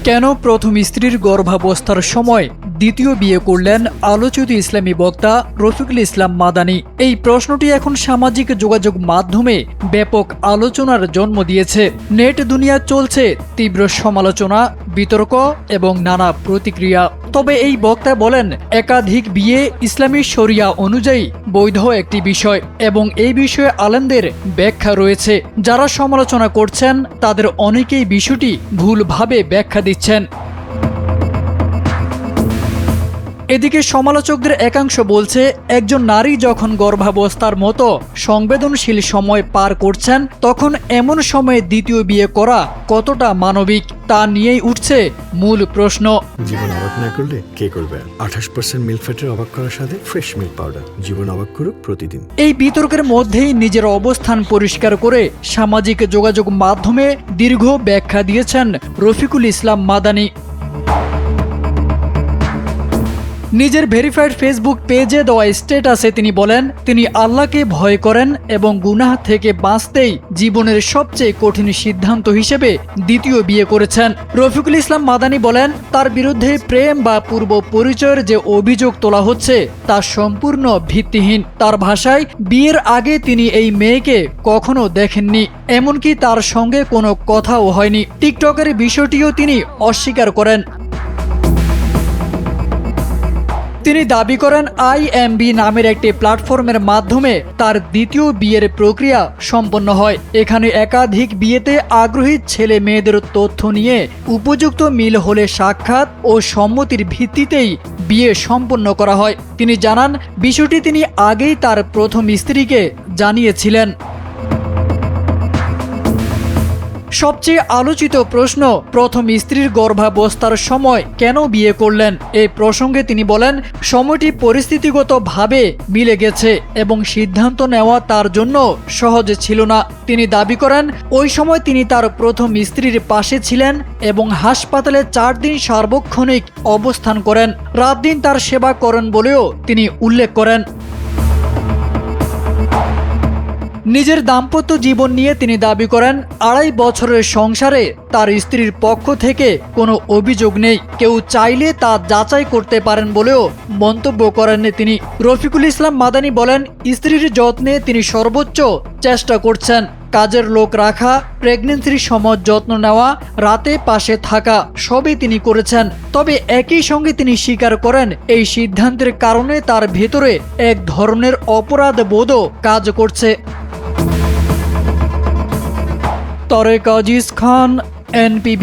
কেন প্রথম স্ত্রীর গর্ভাবস্থার সময় দ্বিতীয় বিয়ে করলেন আলোচিত ইসলামী বক্তা রফিকুল ইসলাম মাদানী? এই প্রশ্নটি এখন সামাজিক যোগাযোগ মাধ্যমে ব্যাপক আলোচনার জন্ম দিয়েছে। নেট দুনিয়া চলছে তীব্র সমালোচনা, বিতর্ক এবং নানা প্রতিক্রিয়া। তবে এই বক্তা বলেন, একাধিক বিয়ে ইসলামী শরিয়া অনুযায়ী বৈধ একটি বিষয় এবং এই বিষয়ে আলেমদের ব্যাখ্যা রয়েছে। যারা সমালোচনা করছেন তাদের অনেকেই বিষয়টি ভুলভাবে ব্যাখ্যা দিচ্ছেন। এদিকে সমালোচকদের একাংশ বলছে, একজন নারী যখন গর্ভাবস্থার মতো সংবেদনশীল সময় পার করছেন তখন এমন সময়ে দ্বিতীয় বিয়ে করা কতটা মানবিক তা নিয়েই উঠছে মূল প্রশ্ন। জীবন অবাক না করলে কে করবে? 28% মিল্ক ফ্যাটের অবাক করার সাথে ফ্রেশ মিল্ক পাউডার। জীবন অবাক করুক প্রতিদিন। এই বিতর্কের মধ্যেই নিজের অবস্থান পরিষ্কার করে সামাজিক যোগাযোগ মাধ্যমে দীর্ঘ ব্যাখ্যা দিয়েছেন রফিকুল ইসলাম মাদানী। নিজের ভেরিফাইড ফেসবুক পেজে দেওয়া স্ট্যাটাসে তিনি বলেন, তিনি আল্লাহকে ভয় করেন এবং গুনাহ থেকে বাঁচতেই জীবনের সবচেয়ে কঠিন সিদ্ধান্ত হিসেবে দ্বিতীয় বিয়ে করেছেন। রফিকুল ইসলাম মাদানী বলেন, তার বিরুদ্ধে প্রেম বা পূর্ব পরিচয়ের যে অভিযোগ তোলা হচ্ছে তা সম্পূর্ণ ভিত্তিহীন। তার ভাষায়, বিয়ের আগে তিনি এই মেয়েকে কখনো দেখেননি, এমনকি তার সঙ্গে কোনো কথাও হয়নি। টিকটকের বিষয়টিও তিনি অস্বীকার করেন। তিনি দাবি করেন, IMB নামের একটি প্ল্যাটফর্মের মাধ্যমে তার দ্বিতীয় বিয়ের প্রক্রিয়া সম্পন্ন হয়। এখানে একাধিক বিয়েতে আগ্রহী ছেলে মেয়েদের তথ্য নিয়ে উপযুক্ত মিল হলে সাক্ষাৎ ও সম্মতির ভিত্তিতেই বিয়ে সম্পন্ন করা হয়। তিনি জানান, বিষয়টি তিনি আগেই তার প্রথম স্ত্রীকে জানিয়েছিলেন। সবচেয়ে আলোচিত প্রশ্ন, প্রথম স্ত্রীর গর্ভাবস্থার সময় কেন বিয়ে করলেন? এই প্রসঙ্গে তিনি বলেন, সময়টি পরিস্থিতিগতভাবে মিলে গেছে এবং সিদ্ধান্ত নেওয়া তার জন্য সহজ ছিল না। তিনি দাবি করেন, ওই সময় তিনি তার প্রথম স্ত্রীর পাশে ছিলেন এবং হাসপাতালে 4 দিন সার্বক্ষণিক অবস্থান করেন, রাত দিন তার সেবা করেন বলেও তিনি উল্লেখ করেন। নিজের দাম্পত্য জীবন নিয়ে তিনি দাবি করেন, 2.5 বছরের সংসারে তার স্ত্রীর পক্ষ থেকে কোনো অভিযোগ নেই। কেউ চাইলে তা যাচাই করতে পারেন বলেও মন্তব্য করেন তিনি। রফিকুল ইসলাম মাদানী বলেন, স্ত্রীর যত্নে তিনি সর্বোচ্চ চেষ্টা করছেন। কাজের লোক রাখা, প্রেগন্যান্সির সময় যত্ন নেওয়া, রাতে পাশে থাকা, সবই তিনি করেছেন। তবে একই সঙ্গে তিনি স্বীকার করেন, এই সিদ্ধান্তের কারণে তার ভেতরে এক ধরনের অপরাধ বোধও কাজ করছে। তরেক আজিজ খান, NPB।